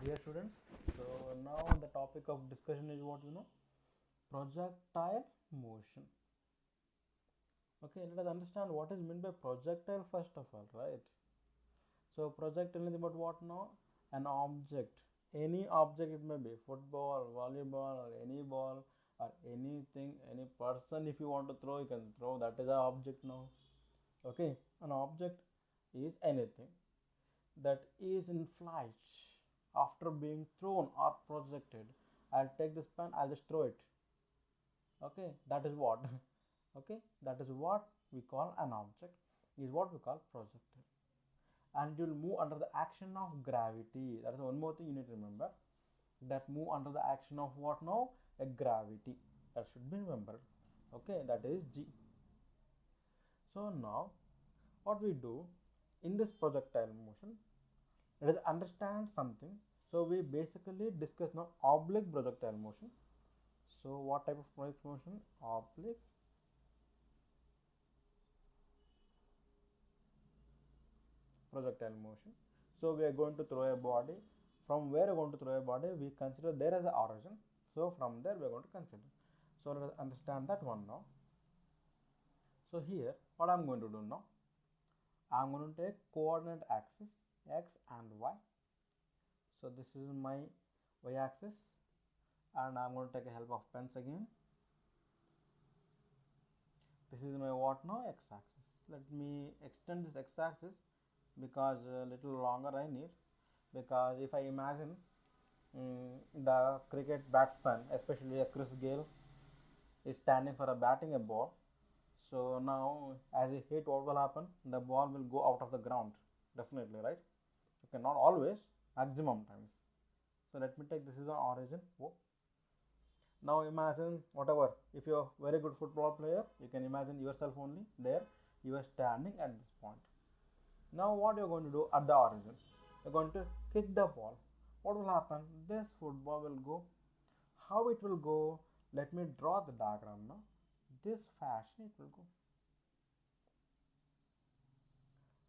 Dear students, so now the topic of discussion is what projectile motion. Okay, let us understand what is meant by projectile first of all, right? So projectile is about what now? An object, any object it may be, football, volleyball, or any ball, or anything, any person. If you want to throw, you can throw. That is an object now. Okay, an object is anything that is in flight after being thrown or projected. I'll take this pen, I'll just throw it. Okay, that is what okay, that is what we call an object, is what we call projectile. And it will move under the action of gravity. That is one more thing you need to remember, that move under the action of what now? A gravity. That should be remembered. Okay, that is G. So now what we do in this projectile motion, let us understand something. So we basically discuss now oblique projectile motion. So what type of projectile motion? Oblique projectile motion. So we are going to throw a body. From where we are going to throw a body, we consider there as an origin. So from there we are going to consider. So let us understand that one now. So here what I am going to do now, I am going to take coordinate axis x and y. So this is my y axis, and I am going to take a help of pens again. This is my what now? X axis. Let me extend this x axis because a little longer I need, because if I imagine the cricket batsman, especially a Chris Gale, is standing for a batting a ball. So now as he hit, what will happen? The ball will go out of the ground, definitely, right? Okay, not always, maximum times. So let me take, this is an origin O. Now imagine whatever, if you are very good football player, you can imagine yourself only there, you are standing at this point. Now what you are going to do at the origin, you are going to kick the ball. What will happen? This football will go. How it will go? Let me draw the diagram now. This fashion it will go,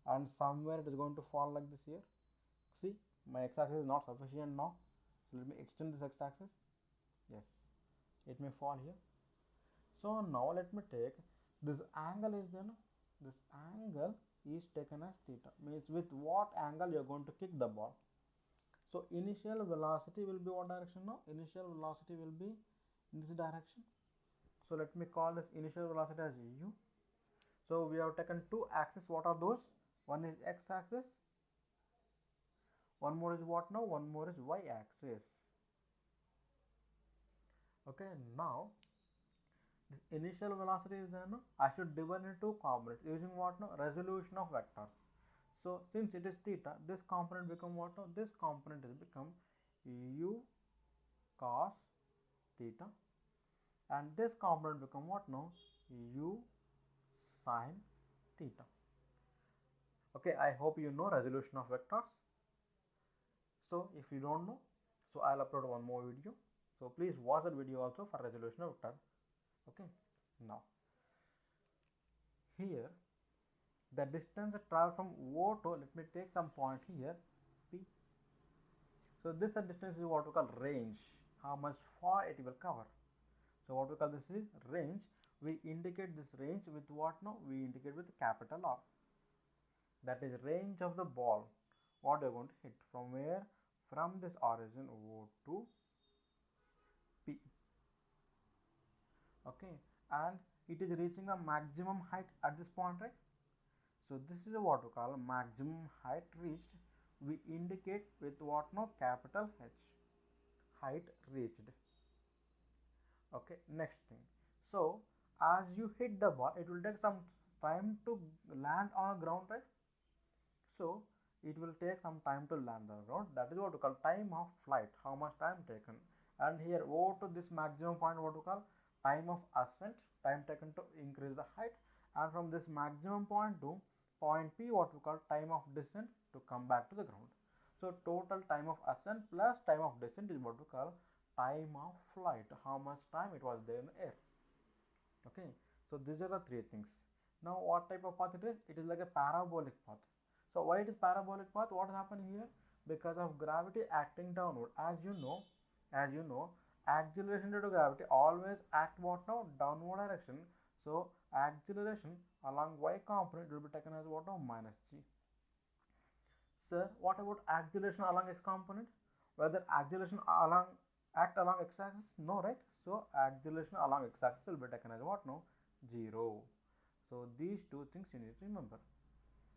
and somewhere it is going to fall like this here. See, my x-axis is not sufficient now, so let me extend this x-axis. Yes, it may fall here. So now let me take this angle is there. This angle is taken as theta, means with what angle you are going to kick the ball. So initial velocity will be what direction now? Initial velocity will be in this direction. So let me call this initial velocity as u. So we have taken two axes. What are those? One is x axis, one more is what now? One more is y axis. Okay, now this initial velocity is there, no? I should divide into two components using what now? Resolution of vectors. So since it is theta, this component become what now? This component is become u cos theta, and this component become what now? U sin theta. Okay, I hope you know resolution of vectors. So if you don't know, so I'll upload one more video. So please watch that video also for resolution of vector. Okay, now here the distance traveled from O to, let me take some point here, P. So this distance is what we call range, how much far it will cover. So what we call this is range. We indicate this range with what now? We indicate with capital R. That is range of the ball, what you are going to hit. From where? From this origin O to P. Okay, and it is reaching a maximum height at this point, right? So this is what we call maximum height reached. We indicate with what now? Capital H, height reached. Okay, next thing. So as you hit the ball, it will take some time to land on the ground, right? So it will take some time to land on the ground. That is what we call time of flight, how much time taken. And here O to this maximum point, what we call time of ascent, time taken to increase the height. And from this maximum point to point P, what we call time of descent to come back to the ground. So total time of ascent plus time of descent is what we call time of flight, how much time it was there in the air. Okay, so these are the three things. Now what type of path it is? It is like a parabolic path. So why it is parabolic path? What is happening here? because of gravity acting downward. As you know, acceleration due to gravity always act what now? Downward direction. So acceleration along y component will be taken as what now? Minus g. Sir, what about acceleration along x component? Whether acceleration along act along x axis? No, right? So acceleration along x axis will be taken as what now? 0. So these two things you need to remember.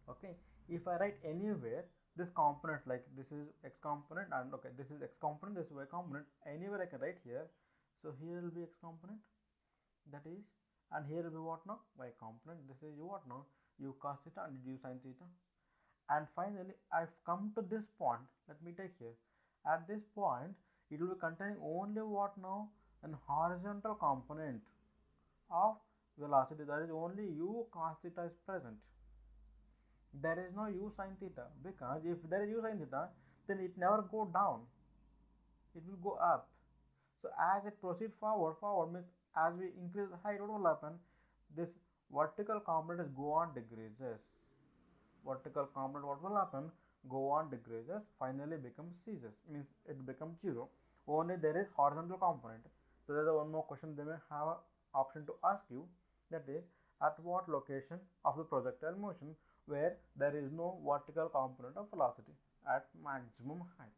Okay, if I write anywhere this component, like this is x component, and okay, this is x component, this is y component, anywhere I can write here. So here will be x component, that is, and here will be what now? Y component. This is what now? U cos theta and u sin theta. And finally I've come to this point. Let me take here. At this point it will be containing only what now? An horizontal component of velocity, that is only u cos theta is present. There is no u sin theta, because if there is u sin theta, then it never go down, it will go up. So as it proceeds forward means as we increase the height, what will happen? This vertical component is go on decreases. Vertical component, what will happen? Go on decreases, finally becomes ceases, means it becomes 0. Only there is horizontal component. So there is one more question they may have an option to ask you, that is, at what location of the projectile motion where there is no vertical component of velocity? At maximum height.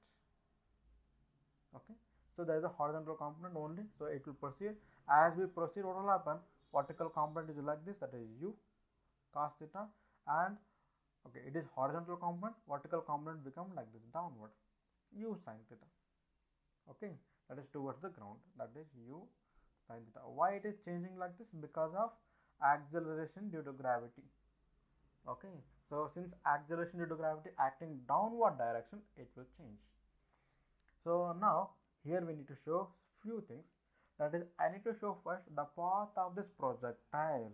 Okay, so there is a horizontal component only, so it will proceed. As we proceed, what will happen? Vertical component is like this, that is u cos theta, and okay, it is horizontal component, vertical component become like this, downward, u sin theta. Okay, that is towards the ground, that is u sin theta. Why it is changing like this? Because of acceleration due to gravity. Okay, so since acceleration due to gravity acting downward direction, it will change. So now here we need to show few things, that is, I need to show first the path of this projectile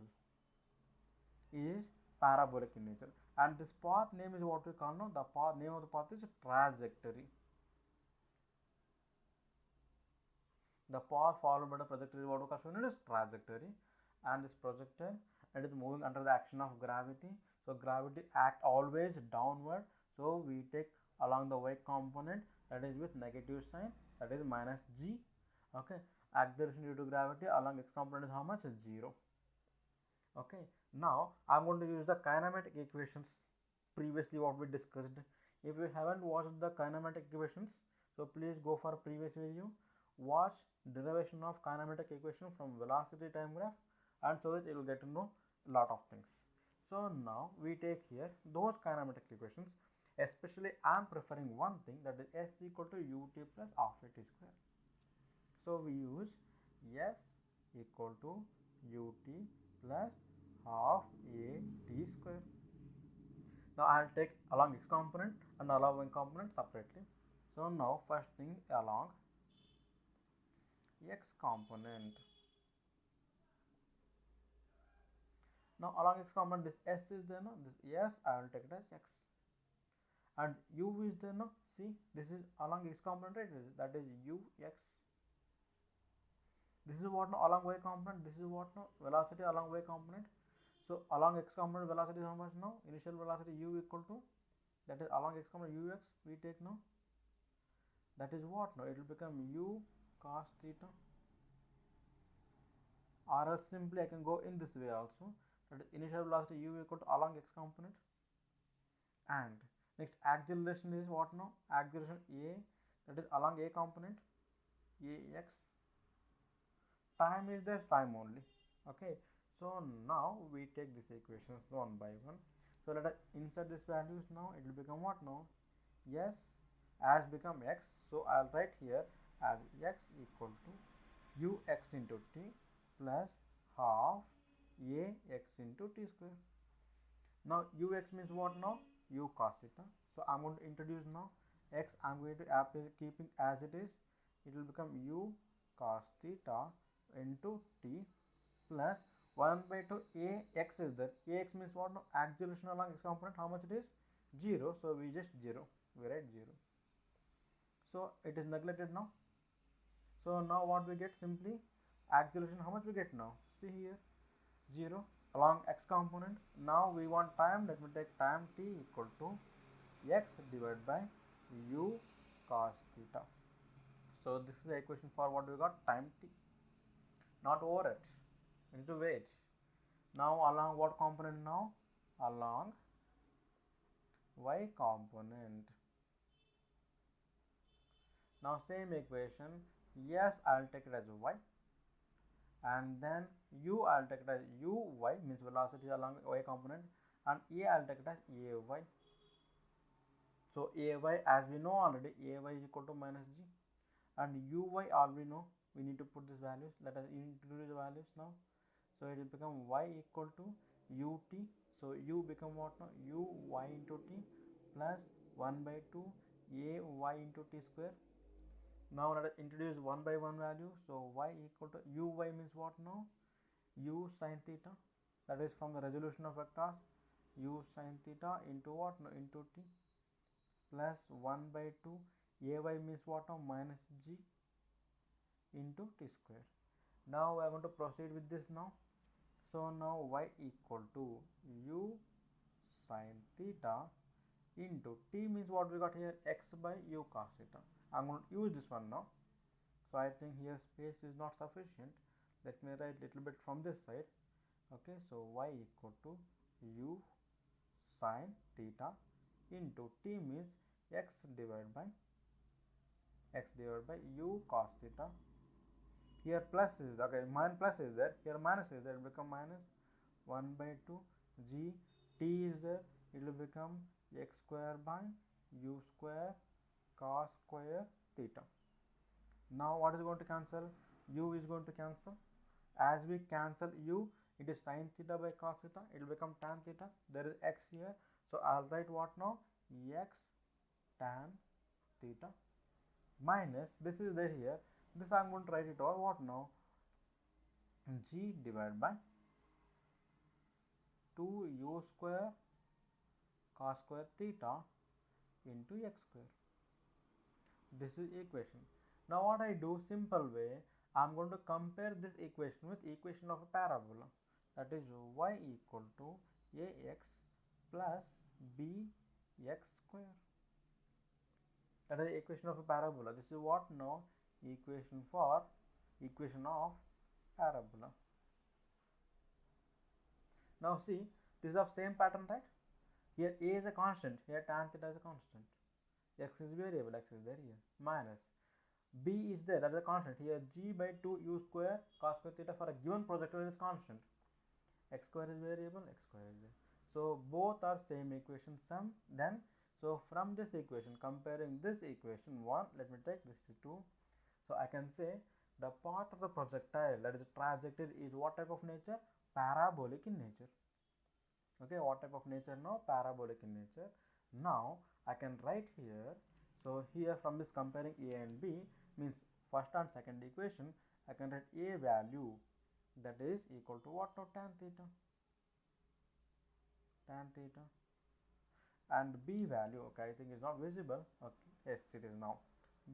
is parabolic in nature, and this path name is what we call now, the path name of the path is trajectory. The path followed by the projectile is what we call known as trajectory, and this projectile, it is moving under the action of gravity. So gravity act always downward, so we take along the y component, that is with negative sign, that is minus g. Okay, acceleration due to gravity along x component is how much? 0. Okay, now I'm going to use the kinematic equations previously what we discussed. If you haven't watched the kinematic equations, so please go for previous video, watch derivation of kinematic equation from velocity time graph, and so that you will get to know a lot of things. So now we take here those kinematic equations, especially I am preferring one thing, that is s equal to ut plus half a t square. So we use s equal to ut plus half a t square. Now I will take along x component and along y component separately. So now first thing along x component. Now along x component this s is there, no? This s I will take it as x, and u is there, no? See, this is along x component, right? That is u x. This is what, no? Along y component. This is what, no? Velocity along y component. So along x component velocity is how much now? Initial velocity u equal to, that is along x component ux we take now. That is what now? It will become u cos theta, or else simply I can go in this way also, that is initial velocity u equal to along x component. And next acceleration is what now? Acceleration a, that is along a component, ax. Time is there, time only. Okay, so now we take these equations one by one. So let us insert these values now. It will become what now? Yes, as become x. So I'll write here as x equal to ux into t plus half ax into t square. Now ux means what now? U cos theta. So I'm going to introduce now x. I'm going to keeping as it is. It will become u cos theta into t plus 1 by 2 ax is there. Ax means what now? Acceleration along x component, how much it is? 0. So we just 0. We write 0. So it is neglected now. So now what we get? Simply acceleration, how much we get now? See here, 0 along x component. Now we want time. Let me take time t equal to x divided by u cos theta. So this is the equation for what we got, time t, not over it. We need to wait. Now along what component now? Along y component. Now same equation, yes, I'll take it as y, and then u I'll take it as uy, means velocity along y component, and a I'll take it as ay. So ay, as we know already, ay is equal to minus g, and uy already know. We need to put these values. Let us introduce the values now. So it will become y equal to ut. So u become what now? Uy into t plus 1 by 2 ay into t square. Now let us introduce one by one value. So y equal to uy means what now? U sin theta. That is from the resolution of vectors. U sin theta into what now? Into t plus 1 by 2 ay means what now? Minus g into t square. Now I want to proceed with this now. So now y equal to u sin theta into t means what we got here, x by u cos theta. I'm going to use this one now. So I think here space is not sufficient. Let me write little bit from this side. Okay, so y equal to u sin theta into t means x divided by u cos theta. Here plus is, okay, plus is there, here minus is there, it will become minus 1 by 2 g, t is there, it will become x square by u square cos square theta. Now what is going to cancel? U is going to cancel. As we cancel u, it is sin theta by cos theta, it will become tan theta. There is x here, so I'll write what now? X tan theta minus, this is there here, this I'm going to write it over what now? G divided by 2u square cos square theta into x square. This is equation. Now what I do, simple way, I am going to compare this equation with equation of a parabola. That is y equal to ax plus bx square. That is the equation of a parabola. This is what now? Equation of parabola. Now see, this is of same pattern, right? Here a is a constant, here tan theta is a constant. X is variable, x is there here. Minus b is there, that is a constant. Here g by 2 u square cos square theta for a given projectile is constant. X square is variable, x square is there. So both are same equation sum. Then so from this equation, comparing this equation 1, let me take this to 2. So I can say the path of the projectile, that is the trajectory, is what type of nature? Parabolic in nature. Okay, what type of nature now? Parabolic in nature. Now I can write here. So here from this comparing a and b means first and second equation, I can write a value, that is equal to what now? Tan theta. Tan theta. And b value, okay, I think is not visible. Okay, yes, it is now.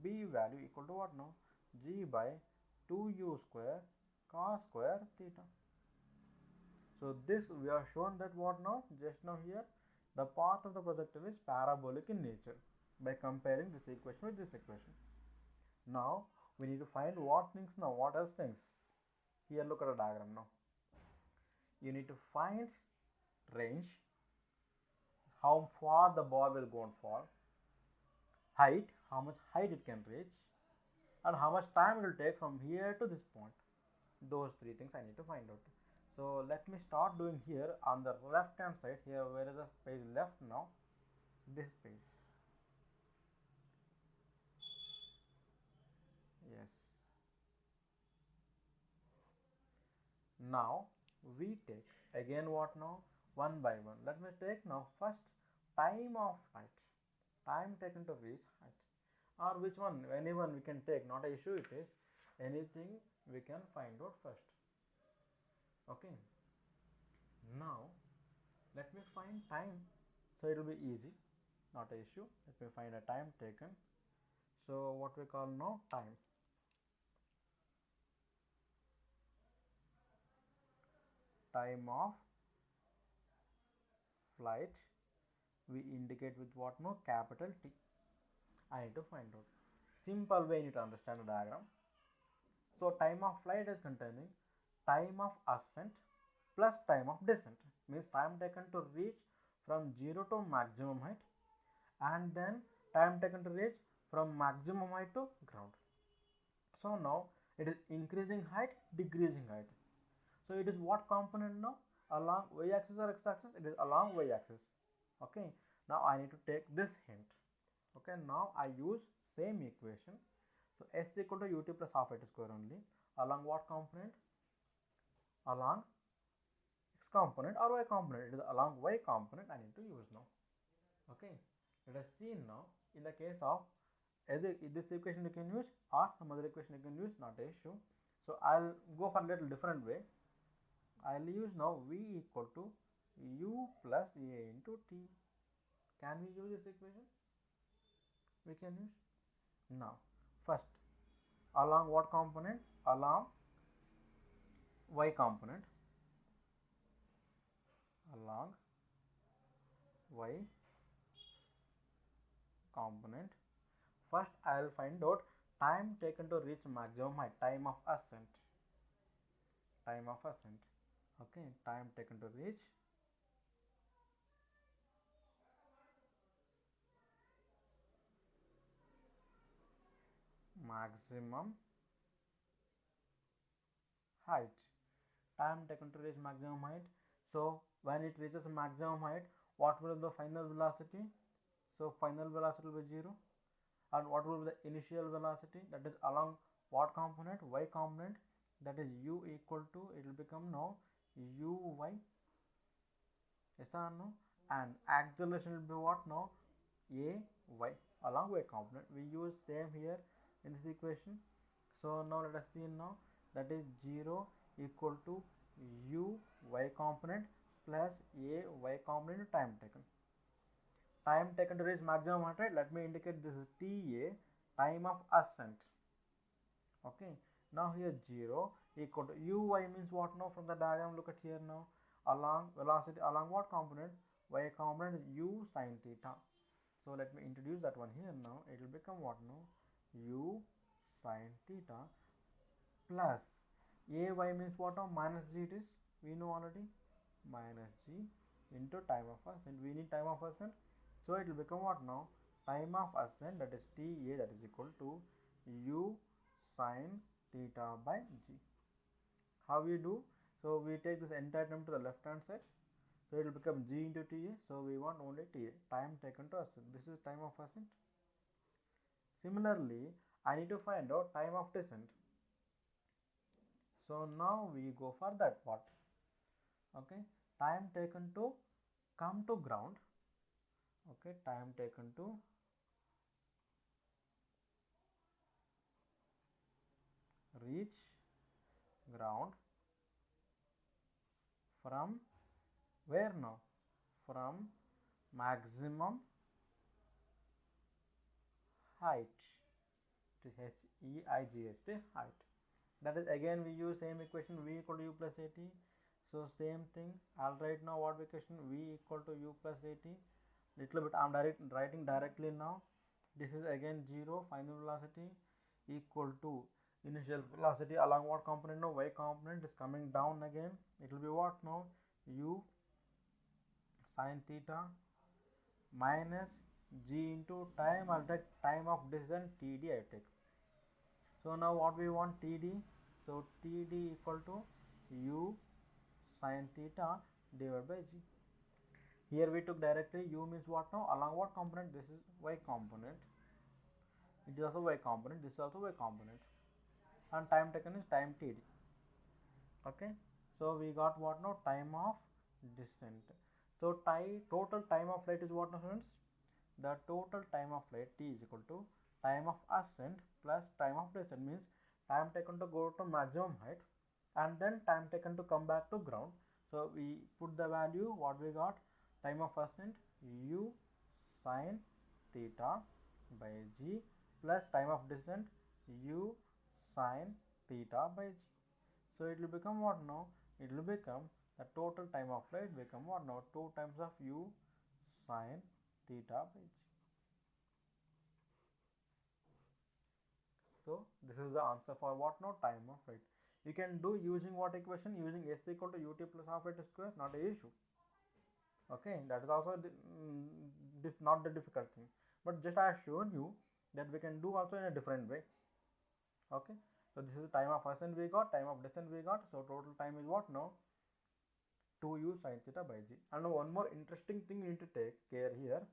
B value equal to what now? G by 2u square cos square theta. So this we have shown that what now? Just now here, the path of the projectile is parabolic in nature by comparing this equation with this equation. Now we need to find what things now, what else things. Here look at the diagram now. You need to find range, how far the ball will go and fall, height, how much height it can reach, and how much time it will take from here to this point. Those three things I need to find out. So let me start doing here on the left hand side. Here where is the page left now? This page. Yes. Now we take again what now? One by one. Let me take now first time of flight. Time taken to reach height. Or which one? Anyone we can take, not an issue it is. Anything we can find out first. Okay. Now let me find time. So it will be easy, not an issue. Let me find a time taken. So what we call now time. Time of flight we indicate with what now? Capital T. I need to find out. Simple way you need to understand the diagram. So time of flight is containing time of ascent plus time of descent, means time taken to reach from 0 to maximum height, and then time taken to reach from maximum height to ground. So now it is increasing height, decreasing height. So it is what component now? Along y axis or x axis? It is along y axis. Okay. Now I need to take this hint. Okay. Now I use same equation. So s equal to ut plus half h square only. Along what component? Along x component or y component. It is along y component I need to use now. Okay. Let us see now. In the case of either this equation you can use or some other equation you can use, not an issue. So I'll go for a little different way. I'll use now v equal to u plus a into t. Can we use this equation? We can use. Now first, along what component? Along y component. Along y component. First I will find out time taken to reach maximum height, time of ascent. Time of ascent. Okay, time taken to reach maximum height. Time taken to reach maximum height. So when it reaches maximum height, what will be the final velocity? So final velocity will be 0. And what will be the initial velocity? That is along what component? Y component. That is u equal to, it will become now uy. Yes or no? And acceleration will be what now? Ay along y component. We use same here in this equation. So now let us see now, that is 0 equal to u y component plus a y component time taken. Time taken to reach maximum height, right? Let me indicate this is ta, time of ascent. Okay. Now here 0 equal to uy means what now? From the diagram, look at here now. Along velocity, along what component? Y component u sin theta. So let me introduce that one here now. It will become what now? U sin theta plus ay means what now? Minus g it is. We know already. Minus g into time of ascent. We need time of ascent. So it will become what now? Time of ascent, that is ta, that is equal to u sin theta by g. How we do? So we take this entire term to the left hand side. So it will become g into ta. So we want only ta, time taken to ascent. This is time of ascent. Similarly, I need to find out time of descent. So now we go for that part. Okay, time taken to come to ground. Okay, time taken to reach ground from where now? From maximum height, to H-E-I-G-H, height. That is, again we use same equation, v equal to u plus at. So same thing, I'll write now what equation, v equal to u plus at. Little bit I'm writing directly now. This is again 0, final velocity equal to initial velocity along what component now? Y component is coming down again. It will be what now? U sin theta minus g into time. I'll take time of descent, td I take. So now what we want? Td. So td equal to u sin theta divided by g. Here we took directly u means what now? Along what component? This is y component. It is also y component. This is also y component. And time taken is time td. Okay. So we got what now? Time of descent. So total time of flight is what now, friends? The total time of flight t is equal to time of ascent plus time of descent, means time taken to go to maximum height and then time taken to come back to ground. So we put the value, what we got? Time of ascent u sin theta by g plus time of descent u sin theta by g. So it will become what now? It will become the total time of flight become what now? 2 times of u sin theta by g. So this is the answer for what now? Time of flight. You can do using what equation? Using s equal to ut plus half at square, not a issue. Okay, that is also not the difficult thing, but just I have shown you that we can do also in a different way. Okay, so this is the time of ascent we got, time of descent we got, so total time is what now? 2u sin theta by g. And now one more interesting thing you need to take care here.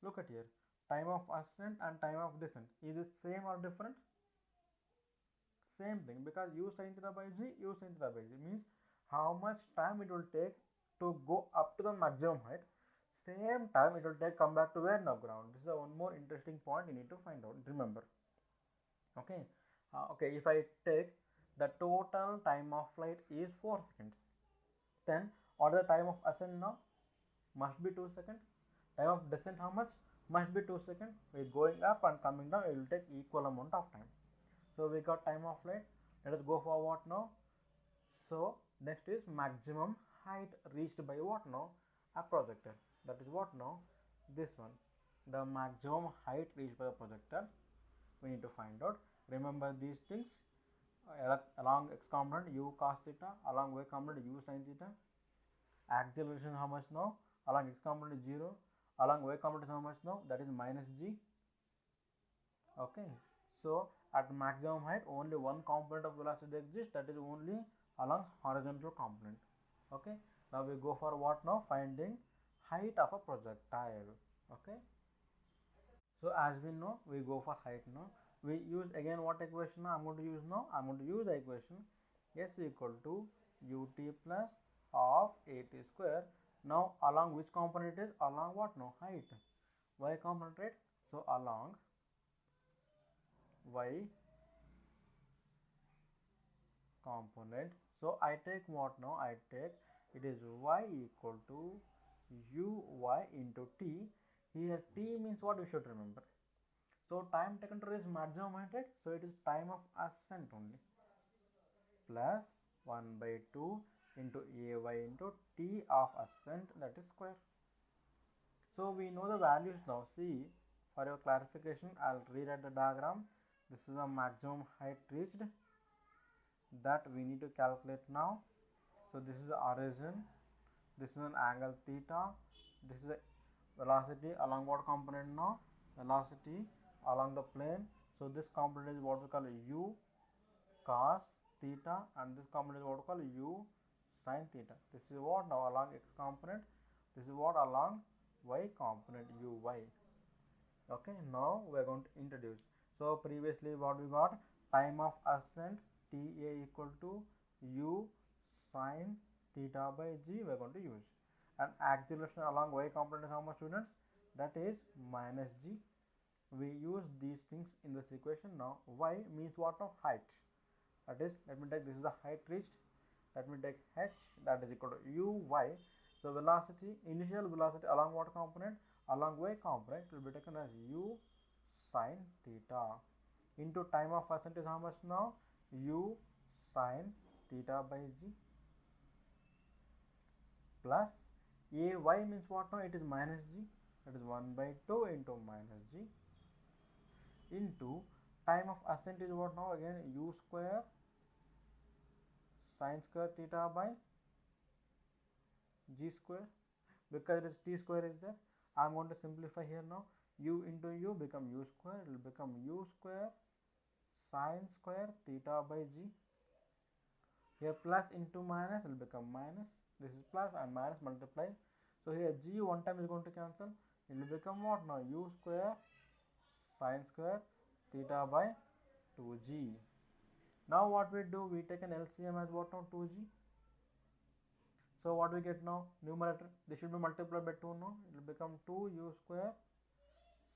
Look at here, time of ascent and time of descent, is it same or different? Same thing, because u sin theta by g, u sin theta by g means how much time it will take to go up to the maximum height. Same time it will take come back to where? Now ground. This is a one more interesting point you need to find out. Remember. Okay. Okay. If I take the total time of flight is 4 seconds, then what is the time of ascent now? Must be 2 seconds. Time of descent how much? Must be 2 seconds. We going up and coming down, it will take equal amount of time. So we got time of flight. Let us go for what now? So next is maximum height reached by what now? A projectile. That is what now? This one. The maximum height reached by the projectile. We need to find out. Remember these things. Along x component u cos theta, along y component u sin theta. Acceleration how much now? Along x component is 0. Along y component is how much now? That is minus g. Okay. So at maximum height only one component of velocity exists, that is only along horizontal component. Okay, now we go for what now? Finding height of a projectile. Okay, so as we know, we go for height now. We use again what equation now? I'm going to use now? I'm going to use the equation s equal to ut plus half at square. Now along which component it is? Along what now? Height. Y component, right? So along y component. So I take what now? I take it is y equal to uy into t. Here t means what we should remember. So time taken to reach maximum height, right? So it is time of ascent only, plus 1 by 2 into ay into t of ascent, that is square. So we know the values now. See, for your clarification, I'll rewrite the diagram. This is the maximum height reached that we need to calculate now. So this is the origin, this is an angle theta, this is a velocity along what component now? Velocity along the plane. So this component is what we call u cos theta, and this component is what we call u sin theta. This is what now along x component, this is what along y component uy. Okay, now we are going to introduce. So previously what we got? Time of ascent ta equal to u sin theta by g we are going to use, and acceleration along y component is how much, students? That is minus g. We use these things in this equation. Now y means what now? Height. That is, let me take, this is the height reached, let me take h, that is equal to uy. So velocity, initial velocity along what component? Along y component will be taken as u sin theta into time of ascent is how much now? U sin theta by g, plus ay means what now? It is minus g, that is 1 by 2 into minus g into time of ascent is what now? Again u square sin square theta by g square, because it is t square is there. I am going to simplify here now. U into u become u square, it will become u square sin square theta by g. Here plus into minus will become minus. This is plus and minus multiply. So here g one time is going to cancel. It will become what now? U square sin square theta by 2g. Now what we do? We take an LCM as what now? 2g. So what we get now? Numerator, this should be multiplied by 2 now. It will become 2u square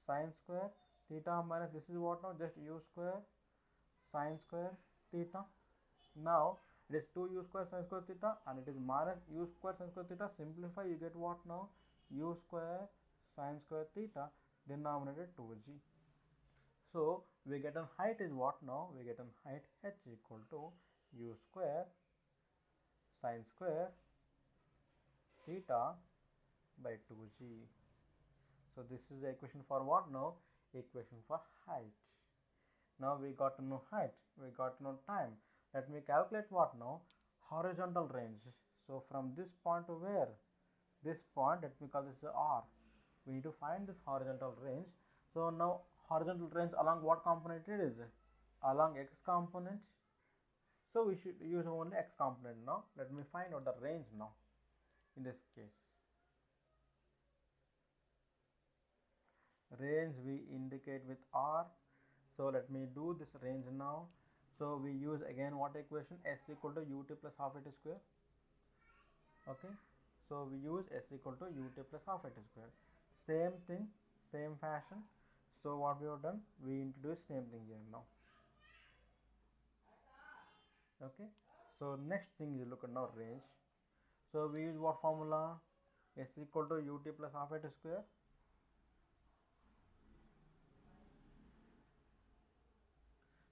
sin square theta minus, this is what now? Just u square sin square theta. Now it is 2u square sin square theta, and it is minus u square sin square theta. Simplify, you get what now? U square sin square theta, denominator 2g. So we get an height is what now? We get an height h equal to u square sin square theta by 2g. So this is the equation for what now? Equation for height. Now we got to know height, we got to know time. Let me calculate what now? Horizontal range. So from this point to where? This point, let me call this R. We need to find this horizontal range. So now horizontal range along what component it is? Along x component. So we should use only x component now. Let me find out the range now in this case. Range we indicate with R. So let me do this range now. So we use again what equation? S equal to ut plus half at square. Okay. So we use S equal to ut plus half at square. Same thing, same fashion. So what we have done? We introduce same thing here now. Okay. So next thing is look at now range. So we use what formula? S equal to ut plus half at square.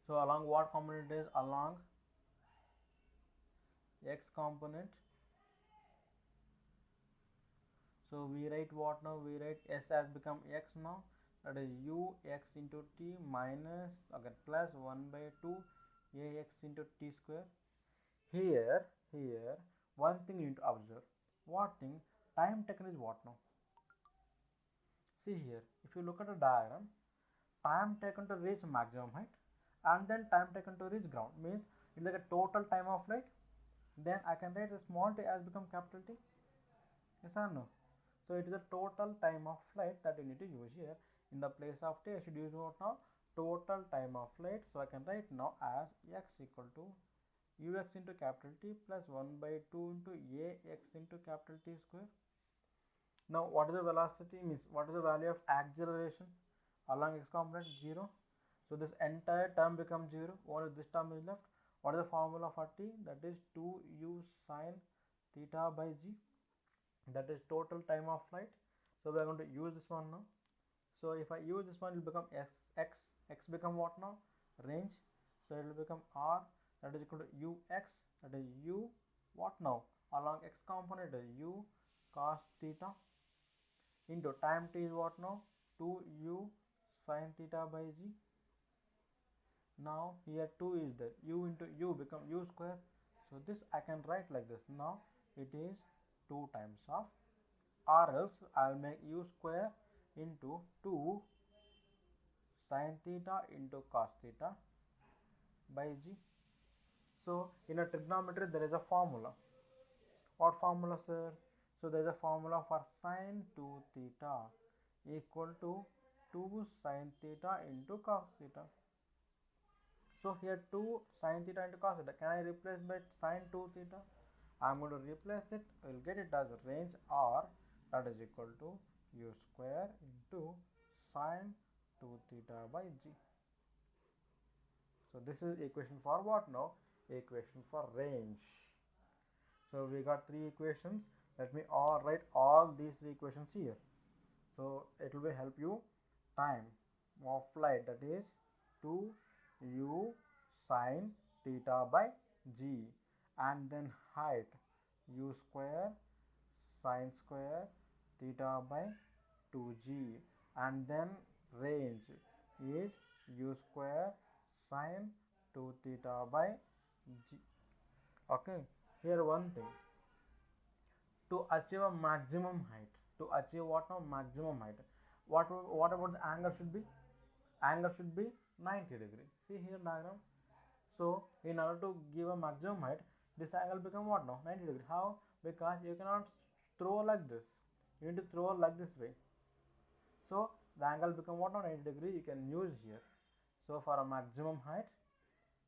So along what component is? Along x component. So we write what now? We write S has become x now. That is u x into t minus again plus 1 by 2 ax into t square. Here one thing you need to observe. What thing? Time taken is what now? See here, if you look at the diagram, time taken to reach maximum height and then time taken to reach ground means it's like a total time of flight. Then I can write a small t as become capital T. Yes or no? So it is the total time of flight that you need to use here. In the place of t, I should use what now? Total time of flight. So I can write now as x equal to ux into capital T plus 1 by 2 into ax into capital T square. Now what is the velocity? Means what is the value of acceleration along x component? 0. So this entire term becomes 0. Only this term is left. What is the formula for t? That is 2u sine theta by g. That is total time of flight. So we are going to use this one now. So if I use this one, it will become x become what now? Range. So it will become r, that is equal to ux, that is u what now? Along x component is u cos theta into time t is what now? 2u sin theta by g. Now here 2 is there, u into u become u square. So this I can write like this. Now it is 2 times of, or else I will make u square into 2 sin theta into cos theta by g. So in a trigonometry there is a formula. What formula, sir? So there is a formula for sin 2 theta equal to 2 sin theta into cos theta. So here 2 sin theta into cos theta. Can I replace by sin 2 theta? I am going to replace it. I will get it as range r, that is equal to u square into sin 2 theta by g. So this is equation for what now? Equation for range. So we got 3 equations. Let me write all these 3 equations here. So it will help you. Time of flight, that is 2u sine theta by g, and then height u square sine square theta by 2g, and then range is u square sine 2 theta by g. Okay, here one thing, to achieve a maximum height, to achieve what now? Maximum height, what about the angle should be? Angle should be 90 degree. See here diagram. So in order to give a maximum height, this angle become what now? 90 degree. How? Because you cannot throw like this, you need to throw like this way. So the angle become what now? 90 degree. You can use here. So for a maximum height,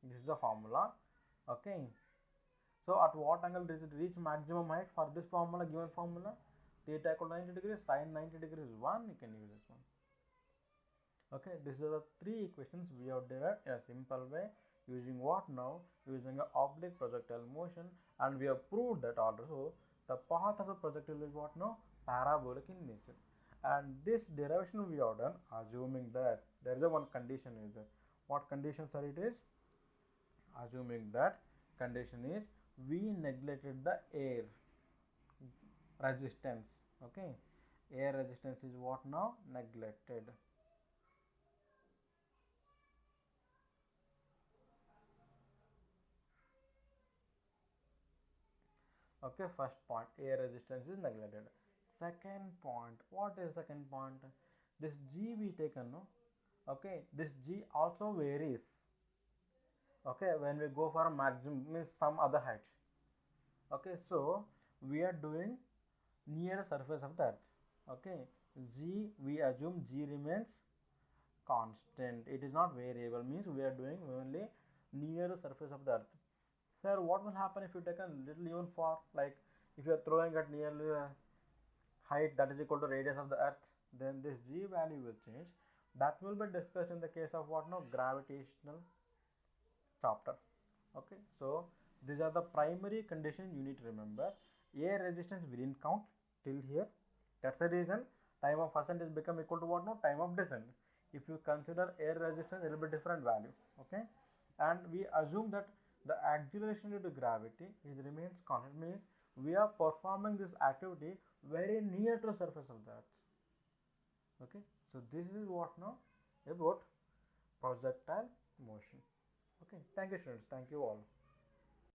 this is the formula. Okay, so at what angle does it reach maximum height? For this formula, given formula, theta equal to 90 degrees, sin 90 degrees 1, you can use this one. Okay, these are the 3 equations we have derived in a simple way using what now? Using a oblique projectile motion, and we have proved that also the path of the projectile is what now? Parabolic in nature. And this derivation we have done assuming that there is a one condition is there. What conditions are it is? Assuming that condition is we neglected the air resistance. Okay, air resistance is what now? Neglected. Okay, first point, air resistance is neglected. Second point, what is second point? This G we taken, no? Okay, this G also varies. Okay, when we go for a maximum means some other height. Okay, so we are doing near the surface of the earth. Okay, G we assume G remains constant. It is not variable. Means we are doing only near the surface of the earth. Sir, what will happen if you take a little even far? Like if you are throwing at nearly a height that is equal to radius of the earth, then this G value will change. That will be discussed in the case of what, no, gravitational chapter. Okay, so these are the primary conditions you need to remember. Air resistance we didn't count till here. That's the reason time of ascent is become equal to what, no, time of descent. If you consider air resistance, it will be different value. Okay, and we assume that the acceleration due to gravity is remains constant, means we are performing this activity very near to the surface of the earth. Okay, so this is what now about projectile motion. Okay, thank you students, thank you all.